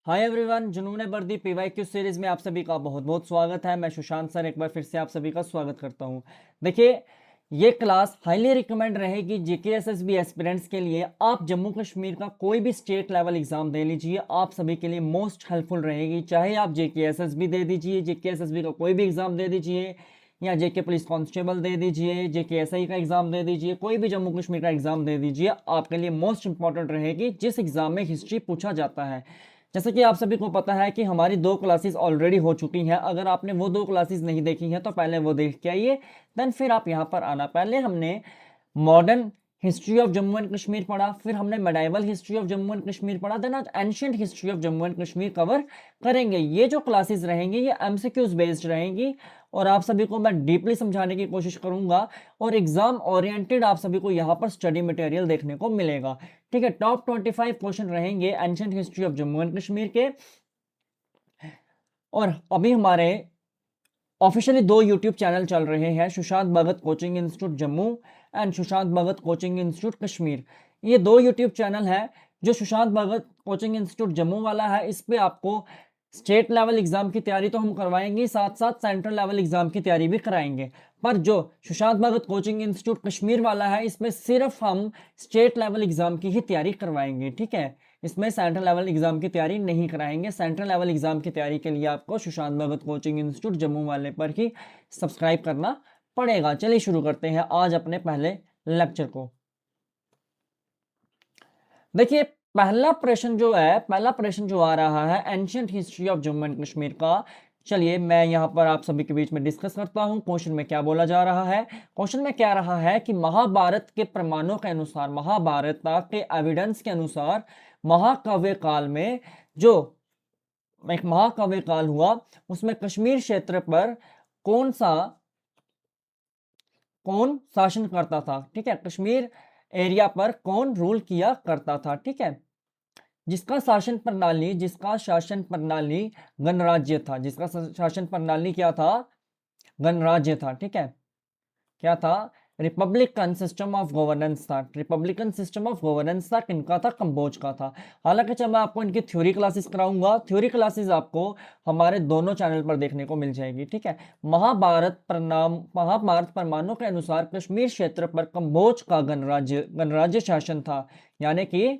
Hi everyone, जुनून वर्दी PYQ series में आप सभी का बहुत बहुत स्वागत है। मैं सुशांत सर एक बार फिर से आप सभी का स्वागत करता हूं। देखिए, ये क्लास हाईली रिकमेंड रहेगी जीके एसएसबी एस्पिरेंट्स के लिए। आप जम्मू कश्मीर का कोई भी स्टेट लेवल एग्जाम दे लीजिए, आप सभी के लिए मोस्ट हेल्पफुल रहेगी। चाहे आप जेके एसएसबी दे दीजिए, जेके एसएसबी का कोई भी एग्जाम दे दीजिए, या जेके पुलिस कांस्टेबल दे दीजिए, जेके एसआई का एग्जाम दे दीजिए, कोई भी जम्मू कश्मीर का एग्जाम दे दीजिए, आपके लिए मोस्ट इंपॉर्टेंट रहेगी जिस एग्जाम में हिस्ट्री पूछा जाता है। जैसे कि आप सभी को पता है कि हमारी 2 क्लासेस ऑलरेडी हो चुकी हैं। अगर आपने वो 2 क्लासेस नहीं देखी हैं तो पहले वो देख के आइए, देन फिर आप यहाँ पर आना। पहले हमने modern history of Jammu and Kashmir पढ़ा, फिर हमने medieval history of Jammu and Kashmir पढ़ा, देन आज ancient history of Jammu and Kashmir cover करेंगे। ये जो क्लासेस रहेंगी ये एमसीक्यूज बेस्ड रहेंगी और आप सभी को मैं डीपली समझाने की कोशिश करूंगा और एग्जाम ओरिएंटेड आप सभी को यहाँ पर स्टडी मटेरियल देखने को मिलेगा। ठीक है, टॉप 25 क्वेश्चन रहेंगे ancient history of Jammu and Kashmir के। और अभी हमारे ऑफिशियली 2 यूट्यूब चैनल चल रहे हैं, Sushant Bhagat coaching institute Jammu and Sushant Bhagat coaching institute Kashmir. ये 2 यूट्यूब चैनल है। जो सुशांत भगत कोचिंग इंस्टीट्यूट जम्मू वाला है, इस पे आपको स्टेट लेवल एग्जाम की तैयारी तो हम करवाएंगे, साथ साथ सेंट्रल लेवल एग्जाम की तैयारी भी कराएंगे। पर जो सुशांत भगत कोचिंग इंस्टीट्यूट कश्मीर वाला है, इसमें सिर्फ हम स्टेट लेवल एग्जाम की ही तैयारी करवाएंगे। ठीक है, इसमें सेंट्रल लेवल एग्जाम की तैयारी नहीं कराएंगे। सेंट्रल लेवल एग्जाम की तैयारी के लिए आपको सुशांत भगत कोचिंग इंस्टीट्यूट जम्मू वाले पर ही सब्सक्राइब करना पड़ेगा। चलिए शुरू करते हैं आज अपने पहले लेक्चर को। देखिए, पहला प्रश्न जो आ रहा है ancient history of Jammu and Kashmir का। चलिए मैं यहाँ पर आप सभी के बीच में डिस्कस करता हूँ क्वेश्चन में क्या बोला जा रहा है। क्वेश्चन में क्या रहा है कि महाभारत के प्रमाणों के अनुसार, महाभारत के एविडेंस के अनुसार, महाकाव्य काल में जो एक महाकाव्य काल हुआ उसमें कश्मीर क्षेत्र पर कौन शासन करता था। ठीक है, कश्मीर एरिया पर कौन रूल किया करता था। ठीक है, जिसका शासन प्रणाली गणराज्य था, जिसका शासन प्रणाली क्या था, गणराज्य था। ठीक है, क्या था, रिपब्लिकन सिस्टम ऑफ गवर्नेंस था। रिपब्लिकन सिस्टम ऑफ गवर्नेंस था, किनका था, कंबोज का था। हालांकि जब मैं आपको इनकी थ्योरी क्लासेस कराऊंगा, थ्योरी क्लासेस आपको हमारे दोनों चैनल पर देखने को मिल जाएगी। ठीक है, महाभारत परमाणु के अनुसार कश्मीर क्षेत्र पर कंबोज का गणराज्य शासन था, यानी कि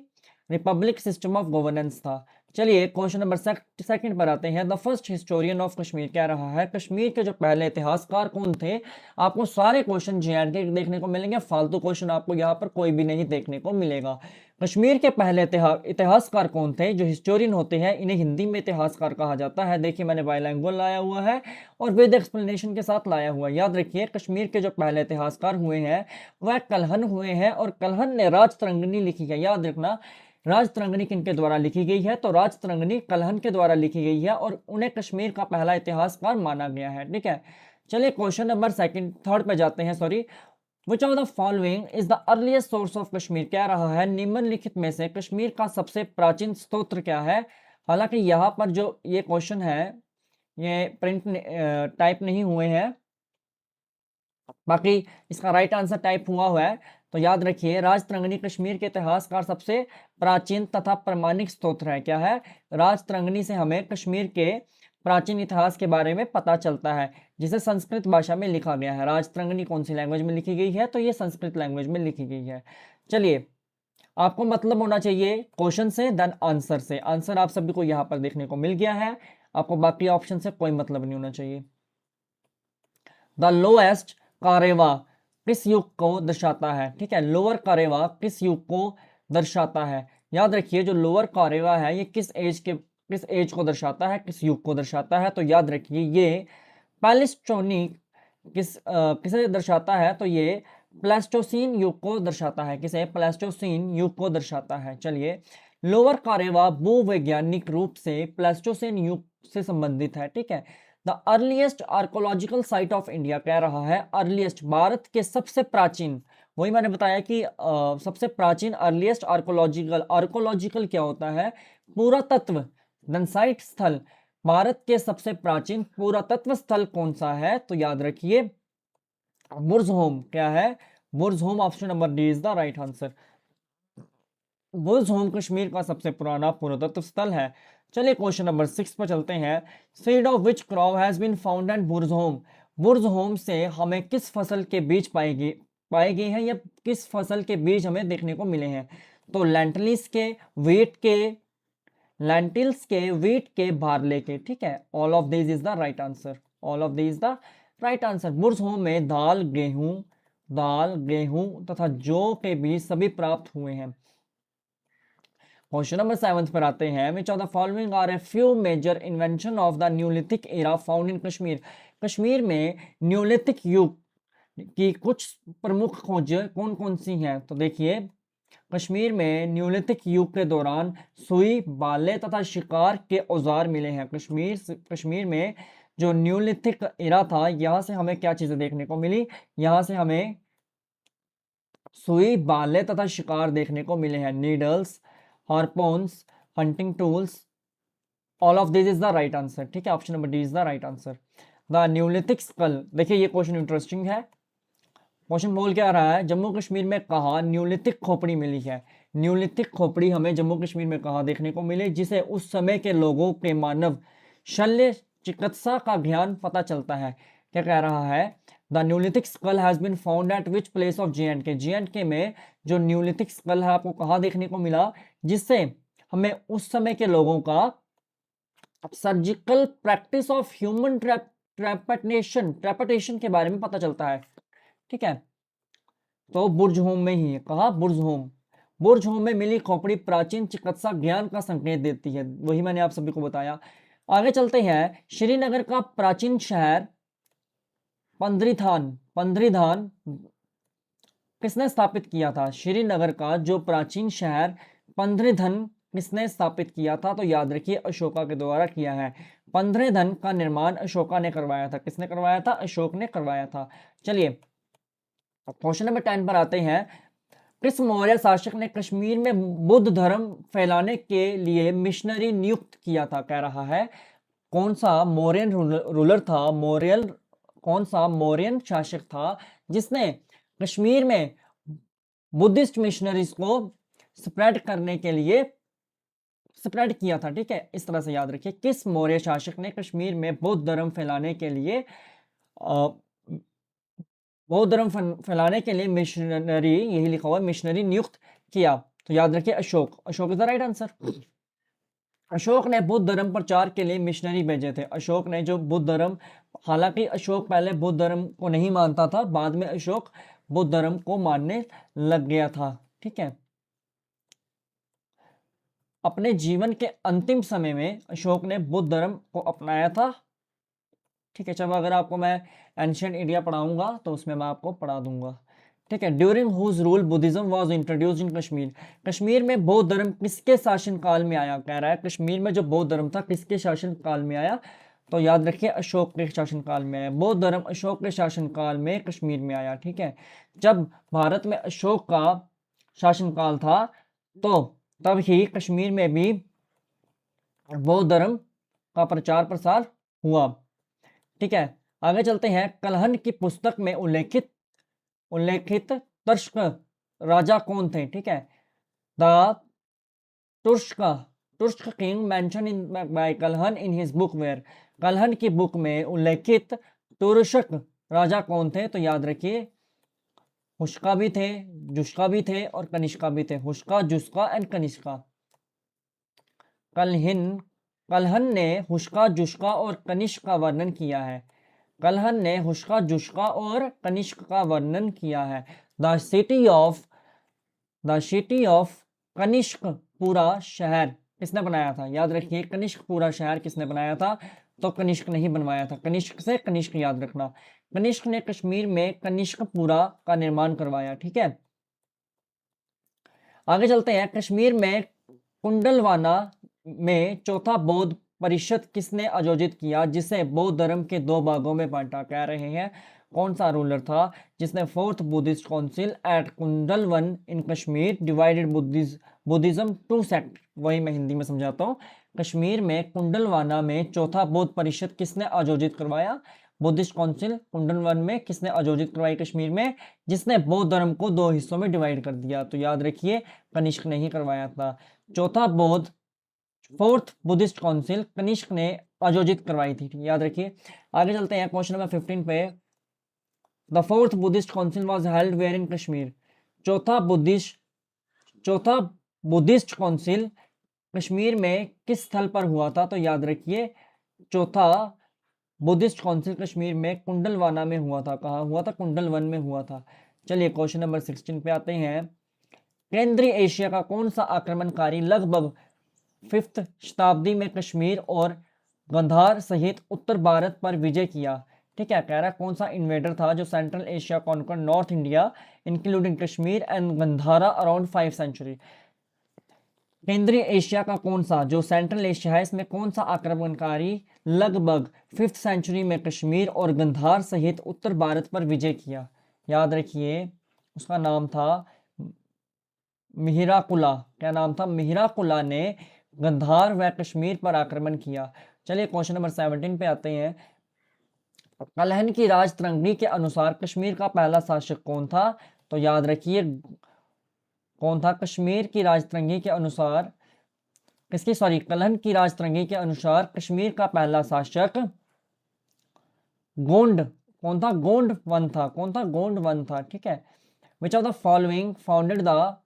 रिपब्लिक सिस्टम ऑफ गवर्नेंस था। चलिए क्वेश्चन नंबर सेकंड पर आते हैं। The first historian of Kashmir क्या रहा है, कश्मीर के जो पहले इतिहासकार कौन थे। आपको सारे क्वेश्चन जेएंडके देखने को मिलेंगे, फालतू क्वेश्चन आपको यहाँ पर कोई भी नहीं देखने को मिलेगा। कश्मीर के पहले इतिहासकार कौन थे, जो हिस्टोरियन होते हैं इन्हें हिंदी में इतिहासकार कहा जाता है। देखिए मैंने बाइलैंग्वेज लाया हुआ है और विद एक्सप्लेनेशन के साथ लाया हुआ है। याद रखिए, कश्मीर के जो पहले इतिहासकार हुए हैं वह कलहन हुए हैं और कलहन ने राजतरंगिणी लिखी है। याद रखना, राजतरंगिणी किनके द्वारा लिखी गई है, तो राजतरंगिणी कलहन के द्वारा लिखी गई है और उन्हें कश्मीर का पहला इतिहासकार माना गया है। ठीक है, चलिए क्वेश्चन नंबर थर्ड पे जाते हैं। Sorry, which of the following is the earliest source of Kashmir क्या रहा है, निम्नलिखित में से कश्मीर का सबसे प्राचीन स्तोत्र क्या है। हालांकि यहाँ पर जो ये क्वेश्चन है ये प्रिंट टाइप नहीं हुए हैं, बाकी इसका राइट आंसर टाइप हुआ है। तो याद रखिए, राजतरंगिणी कश्मीर के इतिहासकार सबसे प्राचीन तथा प्रमाणिक स्तोत्र है। क्या है, राजतरंगिणी से हमें कश्मीर के प्राचीन इतिहास के बारे में पता चलता है, जिसे संस्कृत भाषा में लिखा गया है। राजतरंगिणी कौन सी लैंग्वेज में लिखी गई है, तो ये संस्कृत लैंग्वेज में लिखी गई है। चलिए, आपको मतलब होना चाहिए क्वेश्चन से देन आंसर से। आंसर आप सभी को यहाँ पर देखने को मिल गया है, आपको बाकी ऑप्शन से कोई मतलब नहीं होना चाहिए। द लोएस्ट कारेवा किस युग को दर्शाता है। ठीक है, लोअर कारेवा किस युग को दर्शाता है। याद रखिए, जो लोअर कारेवा है ये किस एज को दर्शाता है, किस युग को दर्शाता है। तो याद रखिए, ये पैलेस्टोनिक किसे दर्शाता है, तो ये प्लेस्टोसीन युग को दर्शाता है। किसे, प्लेस्टोसीन युग को दर्शाता है। चलिए, लोअर कारेवा भूवैज्ञानिक रूप से प्लेस्टोसीन युग से संबंधित है। ठीक है, the earliest archaeological site of India कह रहा है, अर्लीस्ट भारत के सबसे प्राचीन, वही मैंने बताया कि सबसे प्राचीन अर्लीस्ट आर्कोलॉजिकल क्या होता है, पुरातत्व साइट स्थल। भारत के सबसे प्राचीन पुरातत्व स्थल कौन सा है, तो याद रखिए बुर्ज होम। क्या है, Burzahom. Option number D is the right answer. Burzahom Kashmir का सबसे पुराना पुरातत्व स्थल है। चलिए क्वेश्चन नंबर 6 पर चलते हैं। Seed of which crop has been found at Burzahom. Burzahom से हमें किस फसल के बीज पाए गए हैं या किस फसल के बीज हमें देखने को मिले हैं? तो लेंटिल्स के, वीट के, बार्ले के। ठीक है, all of this is the right answer. All of this is the right answer. Burzahom में दाल, गेहूं तथा जौ के बीज सभी प्राप्त हुए हैं। क्वेश्चन नंबर 7 पर आते हैं। Which of the following are a few major invention of the neolithic era found in Kashmir. Kashmir में न्यूलिथिक युग की कुछ प्रमुख खोजें कौन कौन सी हैं? तो देखिए, कश्मीर में न्यूलिथिक युग के दौरान सुई, बाले तथा शिकार के औजार मिले हैं। कश्मीर में जो न्यूलिथिक एरा था, यहाँ से हमें क्या चीजें देखने को मिली? यहाँ से हमें सुई, बाले तथा शिकार देखने को मिले हैं। Needles, harpoons, hunting tools, all of this is the right answer. ठीक है, option number D is the right answer. The neolithic skull. देखिए ये क्वेश्चन इंटरेस्टिंग है। क्वेश्चन बोल क्या रहा है? जम्मू कश्मीर में कहाँ न्यूलिथिक खोपड़ी मिली है? न्यूलिथिक खोपड़ी हमें जम्मू कश्मीर में कहाँ देखने को मिली, जिसे उस समय के लोगों के मानव शल्य चिकित्सा का ज्ञान पता चलता है। क्या कह रहा है? The neolithic skull has been found at which place of J&K। J&K में जो न्यूलिथिक स्कल है आपको कहाँ देखने को मिला, जिससे हमें उस समय के लोगों का सर्जिकल प्रैक्टिस ऑफ ह्यूमन ट्रेपटेशन के बारे में पता चलता है। ठीक है, तो बुर्ज़होम में ही है। कहा? बुर्ज़होम में मिली खोपड़ी प्राचीन चिकित्सा ज्ञान का संकेत देती है। वही मैंने आप सभी को बताया। आगे चलते हैं। श्रीनगर का प्राचीन शहर पंद्रीधान किसने स्थापित किया था? श्रीनगर का जो प्राचीन शहर पंद्रीधन किसने स्थापित किया था? तो याद रखिए, अशोका के द्वारा किया है। पंद्रीधन का निर्माण अशोका ने करवाया था। किसने करवाया था? अशोक ने करवाया था। चलिए क्वेश्चन नंबर 10 पर आते हैं। किस मौर्य शासक ने कश्मीर में बुद्ध धर्म फैलाने के लिए मिशनरी नियुक्त किया था? कह रहा है कौन सा मौर्यन रूलर था, कौन सा मौर्यन शासक था जिसने कश्मीर में बुद्धिस्ट मिशनरीज को स्प्रेड करने के लिए स्प्रेड किया था? ठीक है, इस तरह से याद रखिए, किस मौर्य शासक ने कश्मीर में बौद्ध धर्म फैलाने के लिए मिशनरी, यही लिखा हुआ, मिशनरी नियुक्त किया? तो याद रखिए Ashok is the right answer. Ashok ने बुद्ध धर्म प्रचार के लिए मिशनरी भेजे थे। अशोक ने जो बुद्ध धर्म, हालांकि अशोक पहले बुद्ध धर्म को नहीं मानता था, बाद में अशोक बुद्ध धर्म को मानने लग गया था। ठीक है, अपने जीवन के अंतिम समय में अशोक ने बुद्ध धर्म को अपनाया था। ठीक है, चलो अगर आपको मैं एंशिएंट इंडिया पढ़ाऊंगा तो उसमें मैं आपको पढ़ा दूंगा। ठीक है, during whose rule Buddhism was introduced in Kashmir. Kashmir में बौद्ध धर्म किसके शासन काल में आया? कह रहा है कश्मीर में जो बौद्ध धर्म था किसके शासन काल में आया? तो याद रखिए अशोक के शासन काल में आया। बौद्ध धर्म अशोक के शासन काल में कश्मीर में आया। ठीक है, जब भारत में अशोक का शासन काल था तो तब ही कश्मीर में भी बौद्ध धर्म का प्रचार प्रसार हुआ। ठीक है, आगे चलते हैं। कलहन की पुस्तक में उल्लेखित तुर्क राजा कौन थे? ठीक है, the Turk king mention in by Kalhana in his book where. Kalhana की बुक में उल्लेखित तुर्क राजा कौन थे? तो याद रखिए हुष्का भी थे, जुष्का भी थे और कनिष्का भी थे। हुष्का, जुष्का एंड कनिष्का। कलहन ने हुष्का, जुष्का और कनिष्क का वर्णन किया है। कलहन ने हुष्का, जुष्का और कनिष्क का वर्णन किया है। द सिटी ऑफ कनिष्क पूरा शहर किसने बनाया था? याद रखिए कनिष्क पूरा शहर किसने बनाया था? तो कनिष्क नहीं बनवाया था। कनिष्क से कनिष्क याद रखना। कनिष्क ने कश्मीर में कनिष्कपुरा का निर्माण करवाया। ठीक है, आगे चलते हैं। कश्मीर में कुंडलवाना में चौथा बौद्ध परिषद किसने आयोजित किया, जिसे बौद्ध धर्म के दो भागों में बांटा? कह रहे हैं कौन सा रूलर था जिसने fourth Buddhist council at Kundalvan in Kashmir divided Buddhism to sect. वही मैं हिंदी में समझाता हूँ। कश्मीर में कुंडलवाना में चौथा बौद्ध परिषद किसने आयोजित करवाया? बुद्धिस्ट काउंसिल कुंडल वन में किसने आयोजित करवाई कश्मीर में? जिसने बौद्ध धर्म को 2 हिस्सों में डिवाइड कर दिया। तो याद रखिए कनिष्क ने ही करवाया था। चौथा बौद्ध फोर्थ बुद्धिस्ट काउंसिल कनिष्क ने आयोजित करवाई थी। याद रखिए। आगे चलते हैं क्वेश्चन नंबर 15 पे। The fourth Buddhist council was held where in Kashmir? चौथा बुद्धिस्ट काउंसिल कश्मीर में किस स्थल पर हुआ था? तो याद रखिए चौथा बुद्धिस्ट काउंसिल कश्मीर में कुंडलवाना में हुआ था। कहाँ हुआ था? कुंडल वन में हुआ था। चलिए क्वेश्चन नंबर 16 पे आते हैं। केंद्रीय एशिया का कौन सा आक्रमणकारी लगभग 5th शताब्दी में कश्मीर और गंधार सहित उत्तर भारत पर विजय किया? ठीक है, कह रहा है कौन सा इन्वेडर था जो central Asia conquer north India including Kashmir and Gandhara around 5th century. केंद्रीय एशिया का कौन सा, जो सेंट्रल एशिया है, इसमें कौन सा आक्रमणकारी लगभग 5th सेंचुरी में कश्मीर और गंधार सहित उत्तर भारत पर विजय किया? याद रखिए उसका नाम था मिहिराकुला। क्या नाम था? मिहिराकुला ने गंधार व कश्मीर पर आक्रमण किया। चलिए क्वेश्चन नंबर 17 पे आते हैं। कलहन की राजतरंगी के अनुसार कश्मीर का पहला शासक कौन था? तो याद रखिए कौन था? कश्मीर की राजतरंगी के अनुसार कलहन की राजतरंगी के अनुसार कश्मीर का पहला शासक गोंड कौन था? गोंड वन था। कौन था? गोंड वन था। ठीक है। Which of the following founded the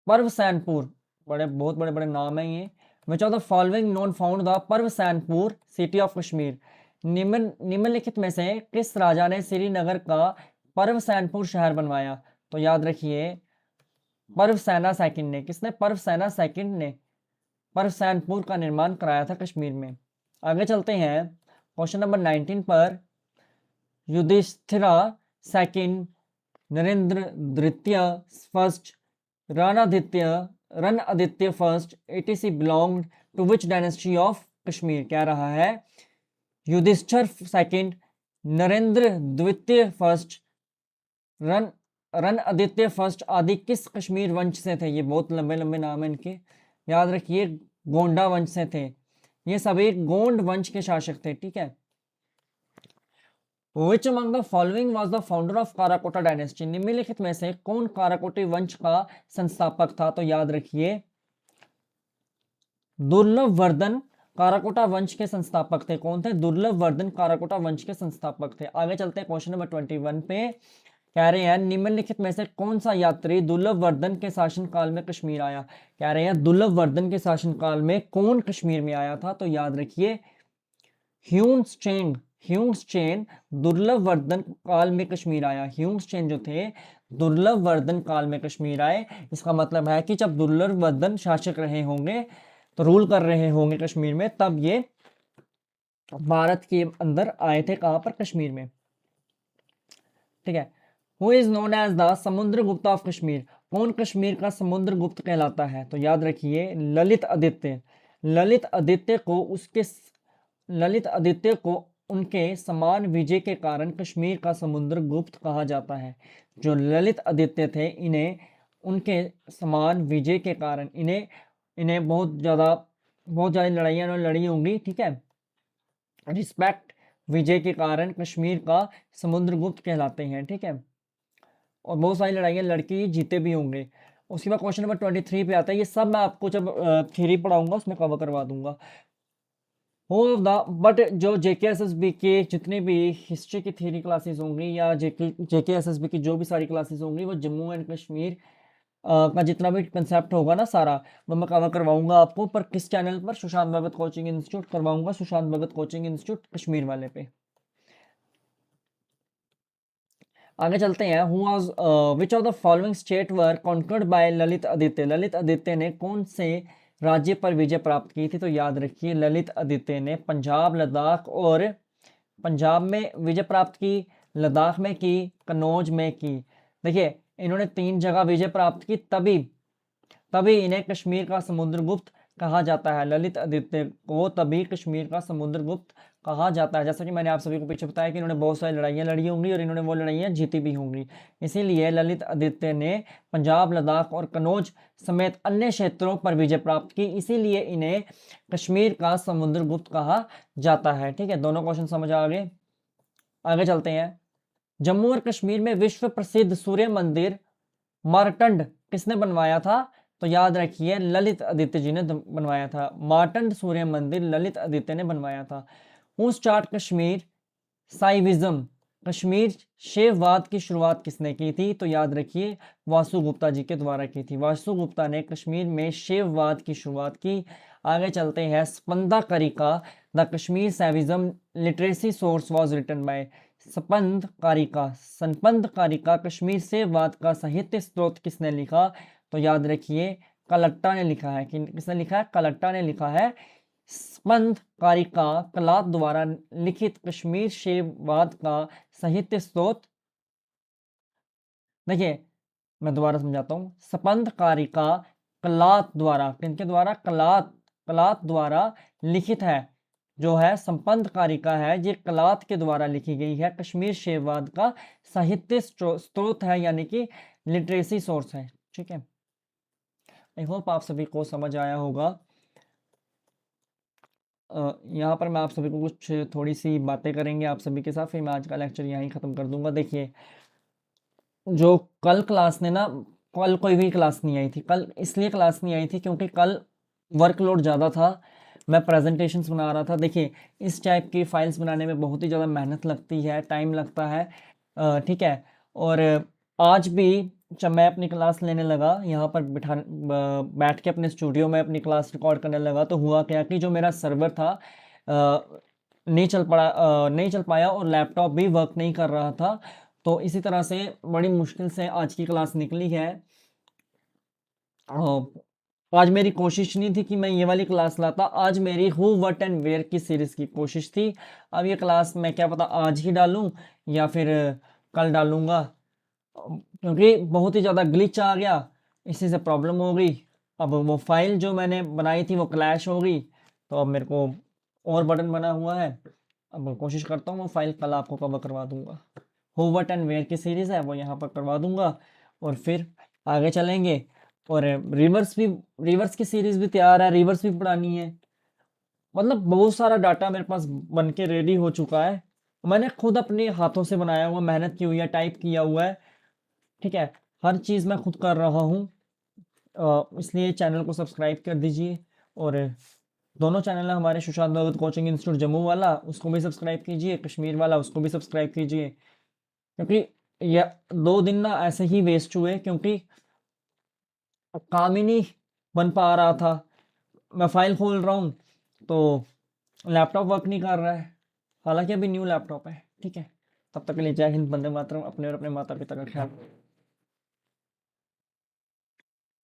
पर्वसैनपुर? बहुत बड़े बड़े नाम है ये। Which of the following known found the पर्वसैनपुर सिटी ऑफ कश्मीर? निम्नलिखित में से किस राजा ने श्रीनगर का पर्वसैनपुर शहर बनवाया? तो याद रखिए पर्वसेना सेकंड ने। किसने? पर्वसेना सेकंड ने पर्वसैनपुर का निर्माण कराया था कश्मीर में। आगे चलते हैं क्वेश्चन नंबर 19 पर। युधिष्ठिरा सेकंड, नरेंद्र द्वितीय first, Ranaditya first ETC belonged to which dynasty of Kashmir? क्या रहा है? युधिष्ठिर सेकंड, नरेंद्र द्वितीय फर्स्ट, रणआदित्य फर्स्ट आदि किस कश्मीर वंश से थे? ये बहुत लंबे लंबे नाम है इनके, याद रखिए गोंडा वंश से थे। ये सभी गोंड वंश के शासक थे। ठीक है। Which among the following was the founder of Karkota dynasty? निम्नलिखित में से कौन काराकोटी वंश का संस्थापक था? तो याद रखिए दुर्लभ वर्धन काराकोटा वंश के संस्थापक थे। कौन थे? दुर्लभ वर्धन काराकोटा वंश के संस्थापक थे। आगे चलते हैं क्वेश्चन नंबर 21 पे। कह रहे हैं निम्नलिखित में से कौन सा यात्री दुर्लभ वर्धन के शासनकाल में कश्मीर आया? कह रहे हैं दुर्लभ वर्धन के शासनकाल में कौन कश्मीर में आया था? तो याद रखिए ह्यून्स दुर्लभ वर्धन काल में कश्मीर आया। ह्यून्स जो थे दुर्लभ वर्धन काल में कश्मीर आए। इसका मतलब है कि जब दुर्लभ वर्धन शासक रहे होंगे तो रूल कर रहे होंगे कश्मीर में, तब ये भारत के अंदर आए थे। कहां पर? कश्मीर में। ठीक है। Who is known as the Samudragupta of Kashmir? कौन कश्मीर का समुद्रगुप्त कहलाता है? तो याद रखिए ललित आदित्य को उनके समान विजय के कारण कश्मीर का समुद्रगुप्त कहा जाता है। जो ललित आदित्य थे इन्हें उनके समान विजय के कारण इन्हें बहुत ज़्यादा लड़ाइयाँ लड़ी होंगी। ठीक है। रिस्पेक्ट विजय के कारण कश्मीर का समुद्रगुप्त कहलाते हैं। ठीक है। और बहुत सारी लड़ाइयाँ लड़के जीते भी होंगे। उसके बाद क्वेश्चन नंबर 23 पे आता है। ये सब मैं आपको जब थ्योरी पढ़ाऊंगा उसमें कवर करवा दूंगा। बट जो JKSSB के जितने भी हिस्ट्री की थ्योरी क्लासेस होंगी या JKSSB की जो भी सारी क्लासेस होंगी वो जम्मू एंड कश्मीर का जितना भी कंसेप्ट होगा ना सारा वो मैं कवर करवाऊंगा आपको। पर किस चैनल पर? सुशांत भगत कोचिंग इंस्टीट्यूट करवाऊंगा। सुशांत भगत कोचिंग इंस्टीट्यूट कश्मीर वाले पे। आगे चलते हैं। Which of the following state were conquered by Lalitaditya? Lalitaditya ने कौन से राज्य पर विजय प्राप्त की थी? तो याद रखिए ललित आदित्य ने पंजाब, लद्दाख और पंजाब में विजय प्राप्त की, लद्दाख में की, कन्नौज में की। देखिए इन्होंने 3 जगह विजय प्राप्त की, तभी इन्हें कश्मीर का समुद्रगुप्त कहा जाता है। ललित आदित्य को तभी कश्मीर का समुद्रगुप्त कहा जाता है। जैसा कि मैंने आप सभी को पीछे बताया कि इन्होंने बहुत सारी लड़ाइयाँ लड़ी होंगी और इन्होंने वो लड़ाइयाँ जीती भी होंगी। इसीलिए ललित आदित्य ने पंजाब, लद्दाख और कन्नौज समेत अन्य क्षेत्रों पर विजय प्राप्त की। इसीलिए इन्हें कश्मीर का समुद्रगुप्त कहा जाता है। ठीक है, दोनों क्वेश्चन समझ आ गए। आगे चलते हैं। जम्मू और कश्मीर में विश्व प्रसिद्ध सूर्य मंदिर मार्टंड किसने बनवाया था? तो याद रखिए ललित आदित्य जी ने बनवाया था। मार्टंड सूर्य मंदिर ललित आदित्य ने बनवाया था। हु स्टार्ट कश्मीर साइविज्म, कश्मीर शैववाद की शुरुआत किसने की थी? तो याद रखिए वासु गुप्ता जी के द्वारा की थी। वासु गुप्ता ने कश्मीर में शैववाद की शुरुआत की। आगे चलते हैं। Spanda Karika the Kashmir Shaivism literary source was written by. Spanda Karika Kashmir शैववाद का साहित्य स्रोत किसने लिखा? तो याद रखिए कलट्टा ने लिखा है। किसने लिखा है? कलट्टा ने लिखा है। स्पंद कारिका कलात द्वारा लिखित कश्मीर शैववाद का साहित्य स्रोत, देखिए मैं दोबारा समझाता हूँ। स्पंद कारिका कलात द्वारा, किनके द्वारा? कलात द्वारा लिखित है। जो है संपंद कारिका है, ये कलात के द्वारा लिखी गई है। कश्मीर शैववाद का साहित्य स्रोत है, यानी कि लिटरेसी सोर्स है। ठीक है, आई होप आप सभी को समझ आया होगा। यहाँ पर मैं आप सभी को कुछ थोड़ी सी बातें करेंगे आप सभी के साथ, फिर मैं आज का लेक्चर यहीं ख़त्म कर दूंगा। देखिए जो कल क्लास ने ना, कल कोई भी क्लास नहीं आई थी। कल इसलिए क्लास नहीं आई थी क्योंकि कल वर्कलोड ज़्यादा था, मैं प्रेजेंटेशंस बना रहा था। देखिए इस टाइप की फाइल्स बनाने में बहुत ही ज़्यादा मेहनत लगती है, टाइम लगता है। ठीक है, और आज भी जब मैं अपनी क्लास लेने लगा, यहाँ पर बैठ के अपने स्टूडियो में अपनी क्लास रिकॉर्ड करने लगा, तो हुआ क्या कि जो मेरा सर्वर था नहीं चल पाया और लैपटॉप भी वर्क नहीं कर रहा था। तो इसी तरह से बड़ी मुश्किल से आज की क्लास निकली है। आज मेरी कोशिश नहीं थी कि मैं ये वाली क्लास लाता, आज मेरी हु व्हाट एंड वेयर की सीरीज़ की कोशिश थी। अब ये क्लास मैं क्या पता आज ही डालूं या फिर कल डालूंगा, क्योंकि बहुत ही ज़्यादा ग्लिच आ गया, इसी से प्रॉब्लम हो गई। अब वो फाइल जो मैंने बनाई थी वो क्लैश हो गई, तो अब मेरे को और बटन बना हुआ है। अब कोशिश करता हूँ वो फाइल कल आपको कवर करवा दूंगा। हु व्हाट एंड वेयर की सीरीज़ है वो यहाँ पर करवा दूंगा और फिर आगे चलेंगे। और रिवर्स की सीरीज़ भी तैयार है, रिवर्स भी पढ़ानी है। मतलब बहुत सारा डाटा मेरे पास बन के रेडी हो चुका है। मैंने खुद अपने हाथों से बनाया हुआ, मेहनत की हुई है, टाइप किया हुआ है। ठीक है, हर चीज़ मैं खुद कर रहा हूँ। इसलिए चैनल को सब्सक्राइब कर दीजिए। और दोनों चैनल है हमारे, सुशांत भगत कोचिंग इंस्टीट्यूट जम्मू वाला उसको भी सब्सक्राइब कीजिए, कश्मीर वाला उसको भी सब्सक्राइब कीजिए। क्योंकि ये 2 दिन ना ऐसे ही वेस्ट हुए, क्योंकि काम ही नहीं बन पा रहा था। मैं फाइल खोल रहा हूँ तो लैपटॉप वर्क नहीं कर रहा है, हालांकि अभी न्यू लैपटॉप है। ठीक है, तब तक के लिए जय हिंद, वंदे मातरम। अपने और अपने माता पिता का ख्याल रखें।